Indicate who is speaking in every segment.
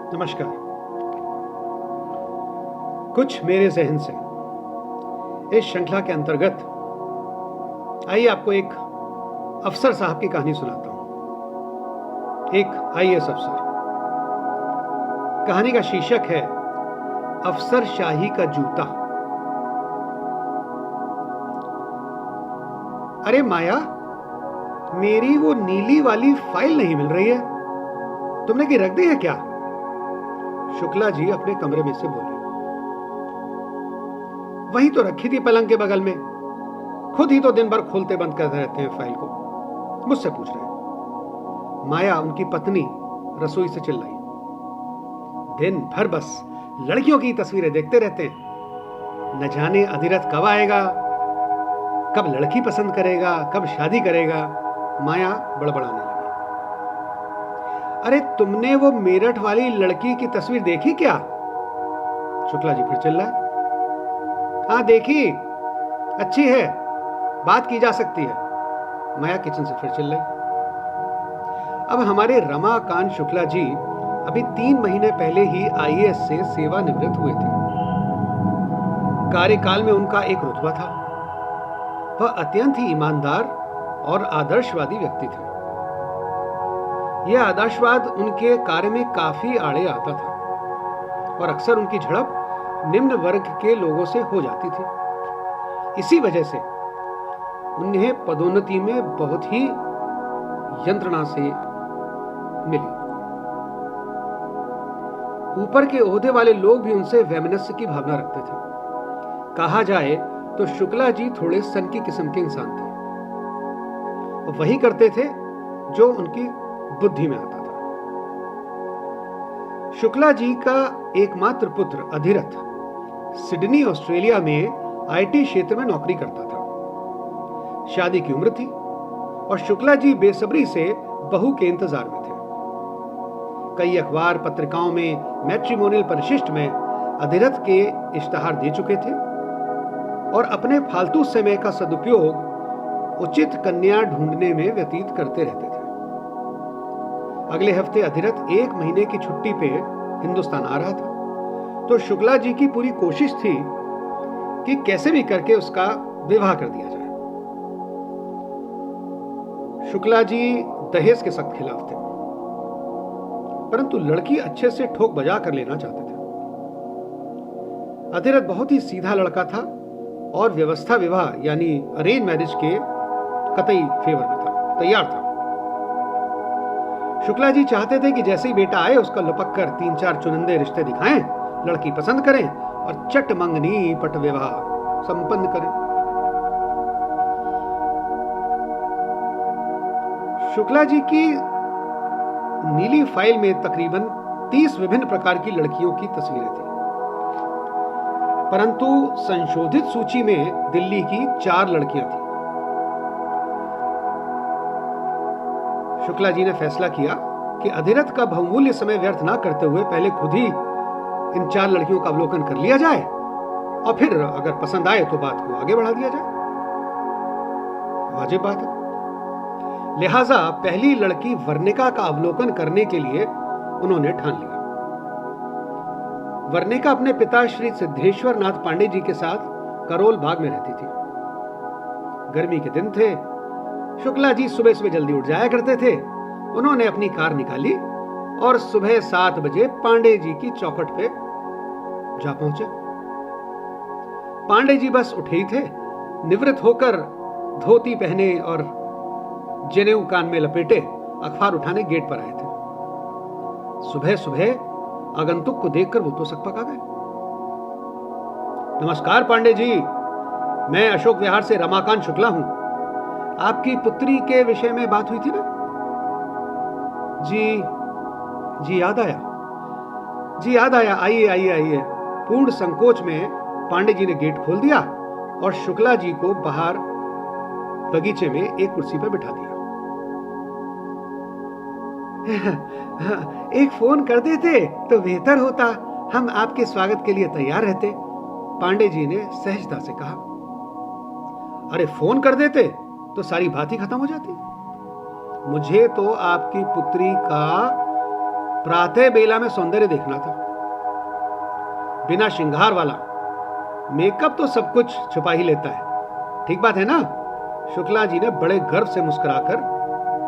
Speaker 1: नमस्कार। कुछ मेरे जहन से इस श्रृंखला के अंतर्गत आइए आपको एक अफसर साहब की कहानी सुनाता हूं। एक आईएएस अफसर। कहानी का शीर्षक है अफसरशाही का जूता। अरे माया, मेरी वो नीली वाली फाइल नहीं मिल रही है, तुमने की रख दी है क्या? शुक्ला जी अपने कमरे में से बोले। वहीं तो रखी थी पलंग के बगल में, खुद ही तो दिन भर खोलते बंद करते रहते हैं फाइल को। मुझसे पूछ रहे। माया, उनकी पत्नी, रसोई से चिल्लाई। दिन भर बस लड़कियों की तस्वीरें देखते रहते हैं। न जाने अधिरथ कब आएगा, कब लड़की पसंद करेगा, कब शादी करेगा। माया बड़बड़ाने लगी। अरे तुमने वो मेरठ वाली लड़की की तस्वीर देखी क्या? शुक्ला जी फिर चिल्लाए। हाँ देखी, अच्छी है, बात की जा सकती है। माया किचन से फिर चिल्लाई। अब हमारे रमाकांत शुक्ला जी अभी 3 महीने पहले ही आईएएस से सेवानिवृत्त हुए थे। कार्यकाल में उनका एक रुतबा था। वह अत्यंत ही ईमानदार और आदर्शवादी व्यक्ति थे। यह आदर्शवाद उनके कार्य में काफी आड़े आता था और अक्सर उनकी झड़प निम्न वर्ग के लोगों से हो जाती थी। इसी वजह से उन्हें पदोन्नति में बहुत ही यंत्रणा से मिली। ऊपर के ओहदे वाले लोग भी उनसे वैमनस्य की भावना रखते थे। कहा जाए तो शुक्ला जी थोड़े सनकी किस्म के इंसान थे। वही करते थे जो उनकी बुद्धि में आता था। शुक्ला जी का एकमात्र पुत्र अधिरथ सिडनी, ऑस्ट्रेलिया में आईटी क्षेत्र में नौकरी करता था। शादी की उम्र थी और शुक्ला जी बेसब्री से बहू के इंतजार में थे। कई अखबार पत्रिकाओं में मैट्रिमोनियल परिशिष्ट में अधिरथ के इश्तहार दे चुके थे और अपने फालतू समय का सदुपयोग उचित कन्या ढूंढने में व्यतीत करते रहते थे। अगले हफ्ते अधिरथ 1 महीने की छुट्टी पे हिंदुस्तान आ रहा था, तो शुक्ला जी की पूरी कोशिश थी कि कैसे भी करके उसका विवाह कर दिया जाए। शुक्ला जी दहेज के सख्त खिलाफ थे, परंतु लड़की अच्छे से ठोक बजा कर लेना चाहते थे। अधिरथ बहुत ही सीधा लड़का था और व्यवस्था विवाह यानी अरेंज मैरिज के कतई फेवर में था, तैयार था। शुक्ला जी चाहते थे कि जैसे ही बेटा आए उसका लपक कर 3-4 चुनिंदे रिश्ते दिखाएं, लड़की पसंद करें और चट मंगनी पट विवाह संपन्न करें। शुक्ला जी की नीली फाइल में तकरीबन 30 विभिन्न प्रकार की लड़कियों की तस्वीरें थी, परंतु संशोधित सूची में दिल्ली की 4 लड़कियां थी। शुक्ला जी ने फैसला किया कि अधिरथ का बहुमूल्य समय व्यर्थ ना करते हुए पहले खुद ही इन 4 लड़कियों का अवलोकन कर लिया जाए और फिर अगर पसंद आए तो बात को आगे बढ़ा दिया जाए। वाजिब बात है। लिहाजा पहली लड़की वर्णिका का अवलोकन करने के लिए उन्होंने ठान लिया। वर्णिका अपने पिता श्री सिद्धेश्वर नाथ पांडे जी के साथ करोल बाग में रहती थी। गर्मी के दिन थे। शुक्ला जी सुबह सुबह जल्दी उठ जाया करते थे। उन्होंने अपनी कार निकाली और सुबह 7 बजे पांडे जी की चौखट पे जा पहुंचे। पांडे जी बस उठे ही थे। निवृत्त होकर धोती पहने और जनेऊ कान में लपेटे अखबार उठाने गेट पर आए थे। सुबह सुबह आगंतुक को देखकर वो तो सकपका गए। नमस्कार पांडे जी, मैं अशोक विहार से रमाकांत शुक्ला हूं। आपकी पुत्री के विषय में बात हुई थी ना? जी याद आया। जी याद आया, आइए आइए आइए। पूर्ण संकोच में पांडे जी ने गेट खोल दिया और शुक्ला जी को बाहर बगीचे में एक कुर्सी पर बिठा दिया। एक फोन कर देते तो बेहतर होता, हम आपके स्वागत के लिए तैयार रहते, पांडे जी ने सहजता से कहा। अरे फोन कर देते तो सारी बात ही खत्म हो जाती। मुझे तो आपकी पुत्री का प्रातः बेला में सौंदर्य देखना था, बिना श्रृंगार वाला। मेकअप तो सब कुछ छुपा ही लेता है, ठीक बात है ना? शुक्ला जी ने बड़े गर्व से मुस्कुराकर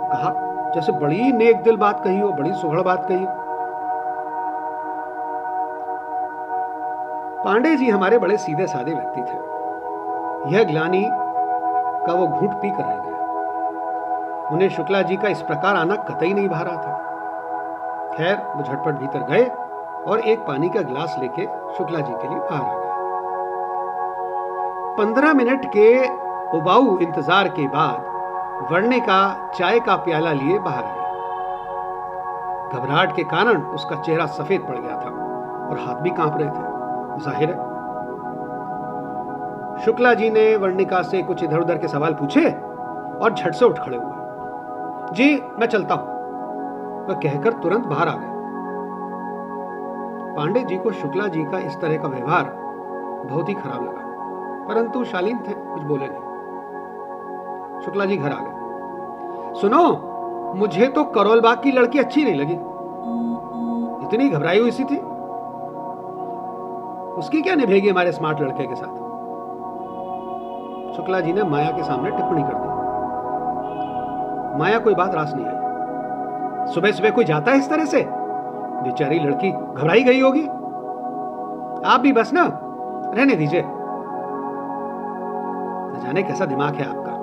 Speaker 1: कहा, जैसे बड़ी नेक दिल बात कही हो, बड़ी सुघड़ बात कही हो। पांडे जी हमारे बड़े सीधे साधे व्यक्ति थे। यह ग्लानि का वो घूंट पी कर रह गए। उन्हें शुक्ला जी का इस प्रकार आना कतई नहीं भा रहा था। खैर, वो झटपट भीतर गए और एक पानी का गिलास लेके शुक्ला जी के लिए बाहर आ गए। 15 मिनट के उबाऊ इंतजार के बाद वर्णिका चाय का प्याला लिए बाहर आई। घबराहट के कारण उसका चेहरा सफेद पड़ गया था और हाथ भी कांप रहे थे, जाहिर है। शुक्ला जी ने वर्णिका से कुछ इधर उधर के सवाल पूछे और झट से उठ खड़े हुए। जी, मैं चलता हूं, वह कहकर तुरंत बाहर आ गए। पांडे जी को शुक्ला जी का इस तरह का व्यवहार बहुत ही खराब लगा, परंतु शालीन थे, कुछ बोले नहीं। शुक्ला जी घर आ गए। सुनो, मुझे तो करोलबाग की लड़की अच्छी नहीं लगी, इतनी घबराई हुई सी थी। उसकी क्या निभेगी हमारे स्मार्ट लड़के के साथ? शुक्ला जी ने माया के सामने टिप्पणी कर दी। माया कोई बात रास नहीं आई। सुबह सुबह कोई जाता है इस तरह से? बेचारी लड़की घबराई गई होगी। आप भी बस ना रहने दीजिए, न जाने कैसा दिमाग है आपका।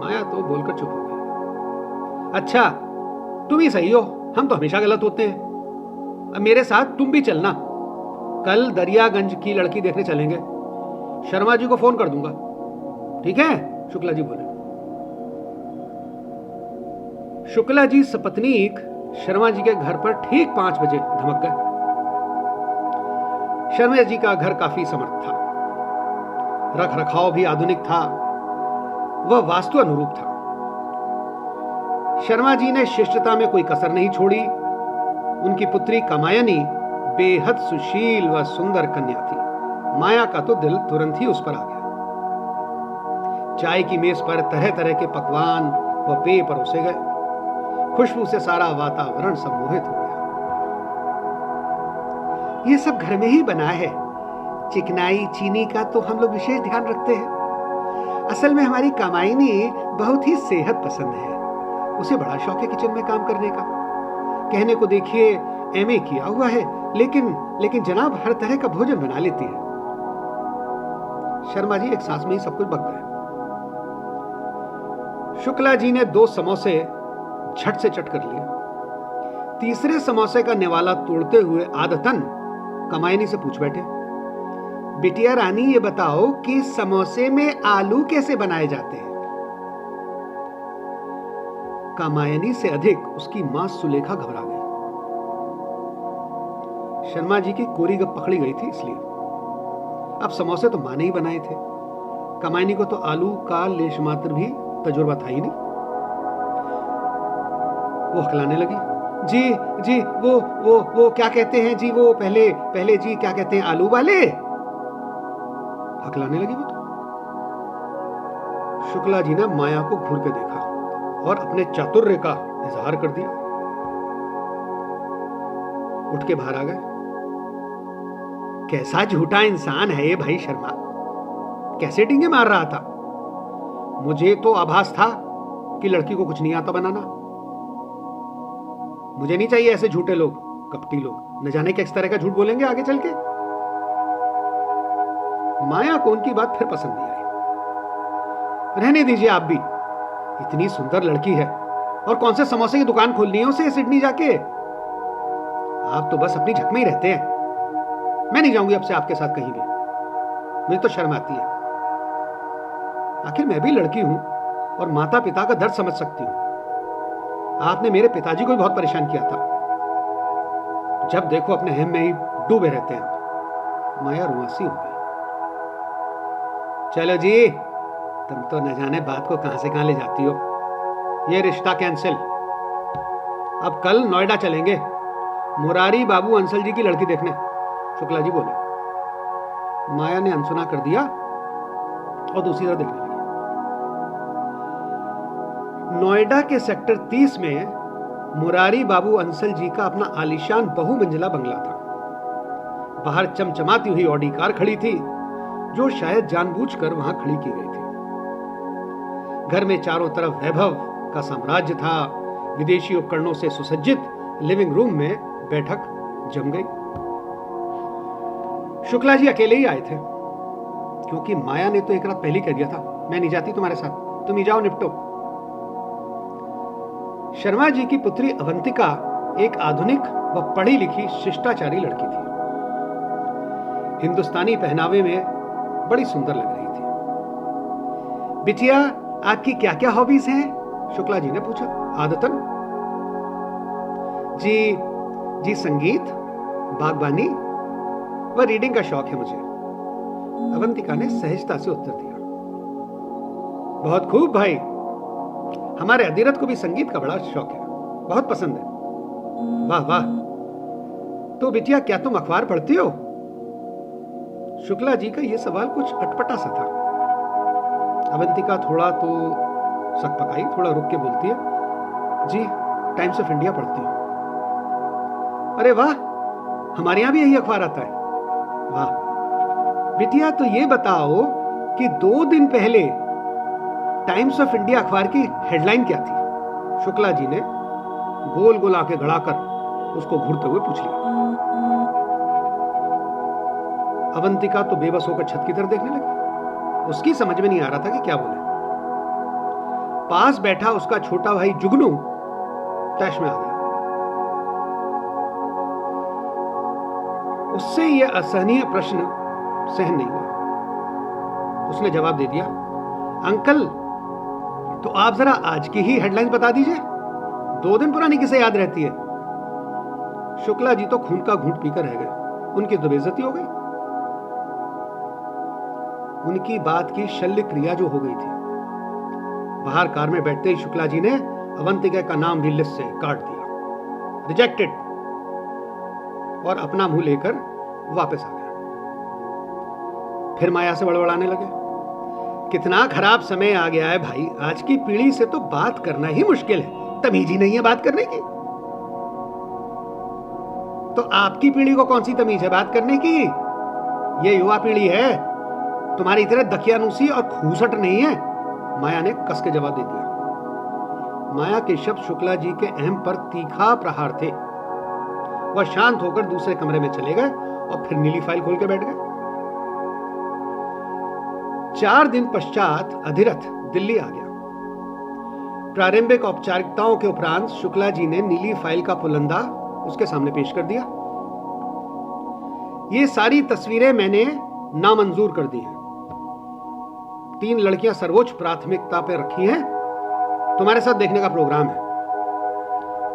Speaker 1: माया तो बोलकर चुप हो गई। अच्छा, तुम ही सही हो, हम तो हमेशा गलत होते हैं। अब मेरे साथ तुम भी चलना, कल दरियागंज की लड़की देखने चलेंगे। शर्मा जी को फोन कर दूंगा, ठीक है? शुक्ला जी बोले। शुक्ला जी सपत्नीक शर्मा जी के घर पर ठीक 5 बजे धमक गए। शर्मा जी का घर काफी समर्थ था, रख रखाव भी आधुनिक था, वह वास्तु अनुरूप था। शर्मा जी ने शिष्टता में कोई कसर नहीं छोड़ी। उनकी पुत्री कामायनी बेहद सुशील व सुंदर कन्या थी। माया का तो दिल तुरंत ही उस पर आ गया। चाय की मेज पर तरह तरह के पकवान व पेय परोसे गए। खुशबू से सारा वातावरण सम्मोहित हो गया। ये सब घर में ही बना है। चिकनाई चीनी का तो हम लोग विशेष ध्यान रखते हैं। असल में हमारी कामायनी बहुत ही सेहत पसंद है। उसे बड़ा शौक है किचन में काम करने का। कहने को देखिए एमए किया हुआ है, लेकिन जनाब हर तरह का भोजन बना लेती है। शर्मा जी एक सांस में ही सब कुछ बक गए। शुक्ला जी ने 2 समोसे झट से चट कर लिए। तीसरे समोसे का निवाला तोड़ते हुए आदतन कामायनी से पूछ बैठे, बिटिया रानी ये बताओ कि समोसे में आलू कैसे बनाए जाते हैं? कामायनी से अधिक उसकी मां सुलेखा घबरा गई। शर्मा जी की कोरी गप पकड़ी गई थी, इसलिए अब समोसे तो मां ने ही बनाए थे। कामायनी को तो आलू का लेश मात्र भी तजुर्बा था ही नहीं। वो हकलाने लगी। जी वो क्या कहते हैं जी, वो पहले जी क्या कहते हैं, आलू वाले? हकलाने लगी वो तो। शुक्ला जी ने माया को घूर के देखा और अपने चातुर्य का इजहार कर दिया। उठ के बाहर आ गए। कैसा झूठा इंसान है ये भाई शर्मा, कैसे डींगे मार रहा था। मुझे तो आभास था कि लड़की को कुछ नहीं आता बनाना। मुझे नहीं चाहिए ऐसे झूठे लोग, कपटी लोग, न जाने किस तरह का झूठ बोलेंगे आगे चल के। माया को उनकी बात फिर पसंद नहीं आई। रहने दीजिए आप भी, इतनी सुंदर लड़की है और कौन से समोसे की दुकान खोलनी है उसे सिडनी जाके। आप तो बस अपनी झक में ही रहते हैं। मैं नहीं जाऊंगी अब से आपके साथ कहीं भी, मुझे तो शर्म आती है। आखिर मैं भी लड़की हूं और माता पिता का दर्द समझ सकती हूं। आपने मेरे पिताजी को भी बहुत परेशान किया था। जब देखो अपने हिम में ही डूबे रहते हैं। माया रुआसी हो गई। चलो जी, तुम तो न जाने बात को कहां से कहां ले जाती हो। ये रिश्ता कैंसिल। अब कल नोएडा चलेंगे, मुरारी बाबू अंसल जी की लड़की देखने। शुक्ला जी बोले। माया ने अनसुना कर दिया और दूसरी तरफ देखने लगी। नोएडा के सेक्टर 30 में मुरारी बाबू अंसल जी का अपना आलीशान बहुमंजिला बंगला था। बाहर चमचमाती हुई ऑडी कार खड़ी थी, जो शायद जानबूझकर वहां खड़ी की गई थी। घर में चारों तरफ वैभव का साम्राज्य था। विदेशी उपकरणों से सुसज्जित लिविंग रूम में बैठक जम गई। शुक्ला जी अकेले ही आए थे, क्योंकि माया ने तो एक रात पहले कह दिया था, मैं नहीं जाती तुम्हारे साथ, तुम ही जाओ, निपटो। शर्मा जी की पुत्री अवंतिका एक आधुनिक व पढ़ी लिखी शिष्टाचारी लड़की थी। हिंदुस्तानी पहनावे में बड़ी सुंदर लग रही थी। बिटिया, आपकी क्या क्या हॉबीज हैं? शुक्ला जी ने पूछा। आदतन जी संगीत, बागबानी व रीडिंग का शौक है मुझे, अवंतिका ने सहजता से उत्तर दिया। बहुत खूब भाई, हमारे अधिरथ को भी संगीत का बड़ा शौक है, बहुत पसंद है। वाह वाह। तो बिटिया, क्या तुम अखबार पढ़ती हो? शुक्ला जी का यह सवाल कुछ अटपटा सा था। अवंतिका थोड़ा तो सकपकाई, थोड़ा रुक के बोलती है, जी टाइम्स ऑफ इंडिया पढ़ती हूं। अरे वाह, हमारे यहां भी यही अखबार आता है। वाह बिटिया, तो ये बताओ कि 2 दिन पहले टाइम्स ऑफ इंडिया अखबार की हेडलाइन क्या थी? शुक्ला जी ने गोल गोल आंखें गड़ाकर उसको घूरते हुए पूछ लिया। अवंतिका तो बेबस होकर छत की तरफ देखने लगी। उसकी समझ में नहीं आ रहा था कि क्या बोले। पास बैठा उसका छोटा भाई जुगनू तैश में आ गया। उससे यह असहनीय प्रश्न सहन नहीं हुआ। उसने जवाब दे दिया, अंकल तो आप जरा आज की ही हेडलाइंस बता दीजिए, 2 दिन पुरानी किसे याद रहती है? शुक्ला जी तो खून का घूंट पीकर रह गए। उनकी तो बेइज्जती हो गई। उनकी बात की शल्य क्रिया जो हो गई थी। बाहर कार में बैठते ही शुक्ला जी ने अवंतिका का नाम भी लिस्ट से काट दिया, रिजेक्टेड, और अपना मुंह लेकर वापस आ गया। फिर माया से बड़बड़ाने लगे, कितना खराब समय आ गया है भाई, आज की पीढ़ी से तो बात करना ही मुश्किल है, तमीज ही नहीं है बात करने की। तो आपकी पीढ़ी को कौन सी तमीज है बात करने की? ये युवा पीढ़ी है, तुम्हारी तरह दकियानुसी और खूसट नहीं है, माया ने कस के जवाब दे दिया। माया के शब्द शुक्ला जी के अहम पर तीखा प्रहार थे। वह शांत होकर दूसरे कमरे में चले गए और फिर नीली फाइल खोल के बैठ गए। 4 दिन पश्चात अधिरथ दिल्ली आ गया। प्रारंभिक औपचारिकताओं के उपरांत शुक्ला जी ने नीली फाइल का पुलंदा उसके सामने पेश कर दिया। ये सारी तस्वीरें मैंने नामंजूर कर दी हैं। 3 लड़कियां सर्वोच्च प्राथमिकता पर रखी हैं। तुम्हारे साथ देखने का प्रोग्राम है।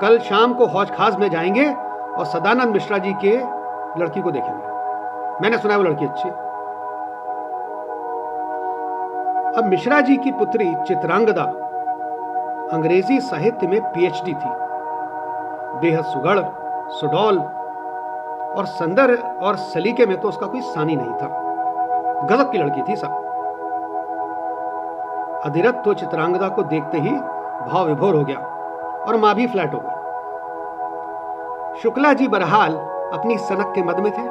Speaker 1: कल शाम को हौज खास में जाएंगे और सदानंद मिश्रा जी के लड़की को देखेंगे। मैंने सुना है वो लड़की अच्छी। अब मिश्रा जी की पुत्री चित्रांगदा अंग्रेजी साहित्य में पीएचडी थी। बेहद सुघड़, सुडौल और संदर और सलीके में तो उसका कोई सानी नहीं था। गजब की लड़की थी साहब। अधिरथ तो चित्रांगदा को देखते ही भाव विभोर हो गया और मां भी फ्लैट हो गई। शुक्ला जी बहरहाल अपनी सनक के मद में थे।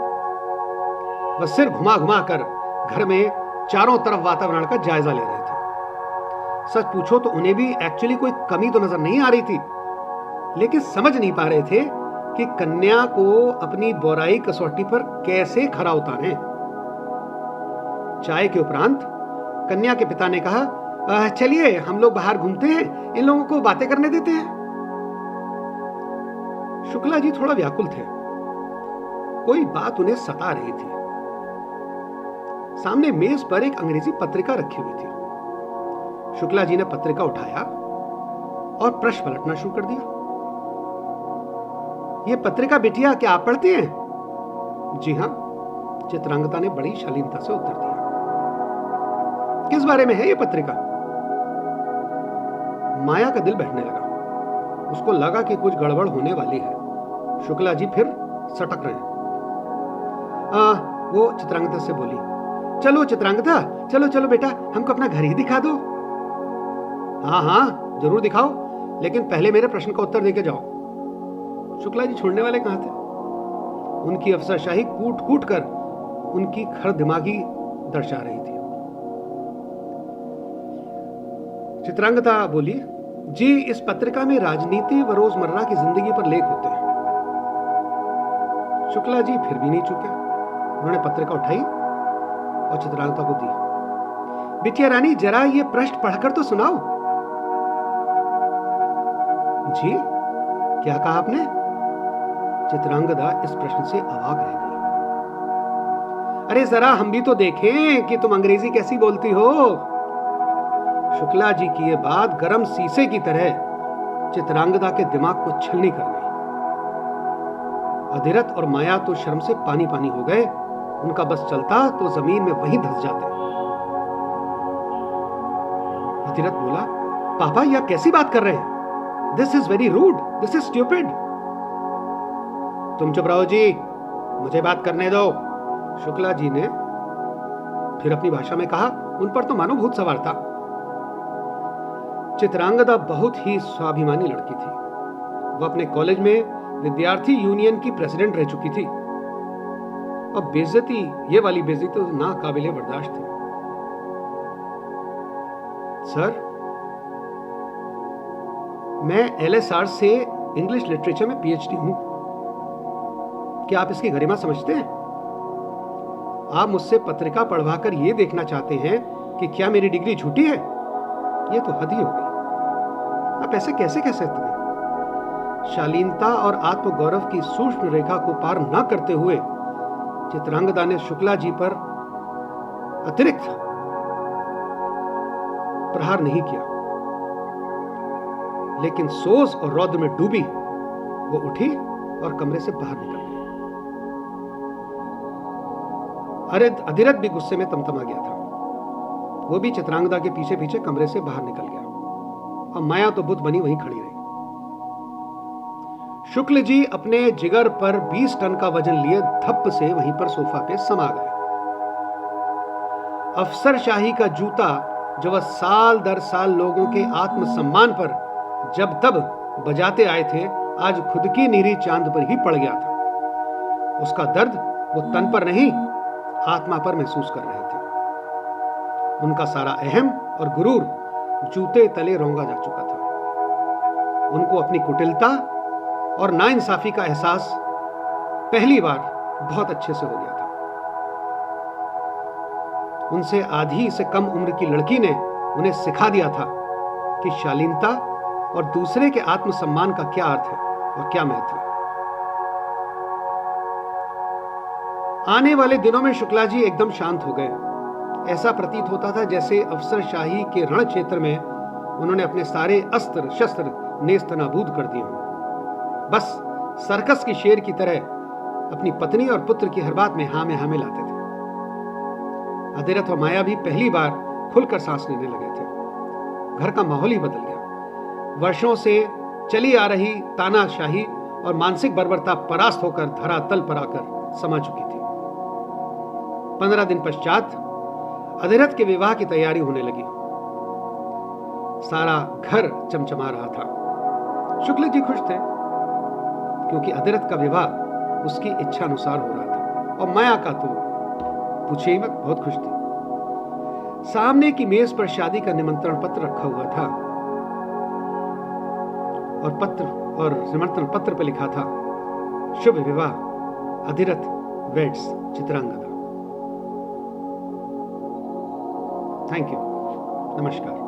Speaker 1: वह सिर घुमा घुमा कर घर में चारों तरफ वातावरण का जायजा ले रहे थे। सच पूछो तो उन्हें भी एक्चुअली कोई कमी तो नजर नहीं आ रही थी, लेकिन समझ नहीं पा रहे थे कि कन्या को अपनी बोराई कसौटी पर कैसे खरा उतारें। चाय के उपरांत कन्या के पिता ने कहा, चलिए हम लोग बाहर घूमते हैं, इन लोगों को बातें करने देते हैं। शुक्ला जी थोड़ा व्याकुल थे। कोई बात उन्हें सता रही थी। सामने मेज पर एक अंग्रेजी पत्रिका रखी हुई थी। शुक्ला जी ने पत्रिका उठाया और प्रश्न पलटना शुरू कर दिया। यह पत्रिका बिटिया क्या आप पढ़ती हैं? जी हां, चित्रांगदा ने बड़ी शालीनता से उत्तर दिया। किस बारे में है यह पत्रिका? माया का दिल बैठने लगा। उसको लगा कि कुछ गड़बड़ होने वाली है। शुक्ला जी फिर सटक रहे हैं। वो चित्रांगदा से बोली, चलो चित्रांगदा, चलो चलो बेटा, हमको अपना घर ही दिखा दो। हाँ हाँ जरूर दिखाओ, लेकिन पहले मेरे प्रश्न का उत्तर देके जाओ। शुक्ला जी छोड़ने वाले कहां थे? उनकी अफसरशाही कूट कूट कर उनकी खर दिमागी दर्शा रही थी। चित्रांगदा बोली, जी इस पत्रिका में राजनीति व रोजमर्रा की जिंदगी पर लेख होते हैं। शुक्ला जी फिर भी नहीं चुके। उन्होंने पत्रिका उठाई और चित्रांगदा को दी। बिटिया रानी, जरा ये पृष्ठ पढ़कर तो सुनाओ। जी, क्या कहा आपने? चित्रांगदा इस प्रश्न से अवाक रह गई। अरे जरा हम भी तो देखें कि तुम अंग्रेजी कैसी बोलती हो। शुक्ला जी की यह बात गरम शीशे की तरह चित्रांगदा के दिमाग को छलनी कर गई। अधिरथ और माया तो शर्म से पानी पानी हो गए। उनका बस चलता तो जमीन में वहीं धंस जाते। अधिरथ बोला, पापा यह कैसी बात कर रहे हैं? This is very rude, this is stupid. तुम चुप रहो जी, मुझे बात करने दो। शुक्ला जी ने फिर अपनी भाषा में कहा। उन पर तो मानो भूत सवार था। चित्रांगदा बहुत ही स्वाभिमानी लड़की थी। वह अपने कॉलेज में विद्यार्थी यूनियन की प्रेसिडेंट रह चुकी थी और बेइज्जती, ये वाली बेइज्जती तो नाकाबिले बर्दाश्त थी। सर, मैं LSR से इंग्लिश लिटरेचर में PhD हूं। क्या आप इसकी गरिमा समझते हैं? आप मुझसे पत्रिका पढ़वाकर यह देखना चाहते हैं कि क्या मेरी डिग्री झूठी है? यह तो हद ही हो गई। आप ऐसे कैसे कह सकते हैं? शालीनता और आत्मगौरव की सूक्ष्म रेखा को पार न करते हुए चित्रांगदा ने शुक्ला जी पर अतिरिक्त प्रहार नहीं किया, लेकिन सोच और रौद्र में डूबी वो उठी और कमरे से बाहर निकल गई। अधिरथ भी गुस्से में तमतमा गया था। वो भी चित्रांगदा के पीछे पीछे कमरे से बाहर निकल गया और माया तो बुत बनी वहीं खड़ी रही। शुक्ल जी अपने जिगर पर 20 टन का वजन लिए धप्प से वहीं पर सोफा पे समा गए। अफसरशाही का जूता जो वह साल दर साल लोगों के आत्मसम्मान पर जब तब बजाते आए थे, आज खुद की नीरी चांद पर ही पड़ गया था। उसका दर्द वो तन पर नहीं, आत्मा पर महसूस कर रहे थे। उनका सारा अहम और गुरूर जूते तले रौंगा जा चुका था। उनको अपनी कुटिलता और नाइंसाफी का एहसास पहली बार बहुत अच्छे से हो गया था। उनसे आधी से कम उम्र की लड़की ने उन्हें सिखा दिया था कि शालीनता और दूसरे के आत्मसम्मान का क्या अर्थ है और क्या महत्व है। आने वाले दिनों में शुक्ला जी एकदम शांत हो गए। ऐसा प्रतीत होता था जैसे अफसरशाही के रण क्षेत्र में उन्होंने अपने सारे अस्त्र शस्त्र नेस्तनाबूद कर दिए हों। बस सर्कस की शेर की तरह अपनी पत्नी और पुत्र की हर बात में हाँ में हाँ मिलाते थे। अधिरथ और माया भी पहली बार खुलकर सांस लेने लगे थे। घर का माहौल ही बदल गया। वर्षों से चली आ रही तानाशाही और मानसिक बर्बरता परास्त होकर धरातल पर आकर समा चुकी थी। 15 दिन पश्चात अधिरथ के विवाह की तैयारी होने लगी। सारा घर चमचमा रहा था। शुक्ल जी खुश थे क्योंकि अधिरथ का विवाह उसकी इच्छा अनुसार हो रहा था और माया का तो पूछे ही मत, बहुत खुश थी। सामने की मेज पर शादी का निमंत्रण पत्र रखा हुआ था और निमंत्रण पत्र पर लिखा था, शुभ विवाह, Adhirath weds Chitrangada. Thank you, नमस्कार।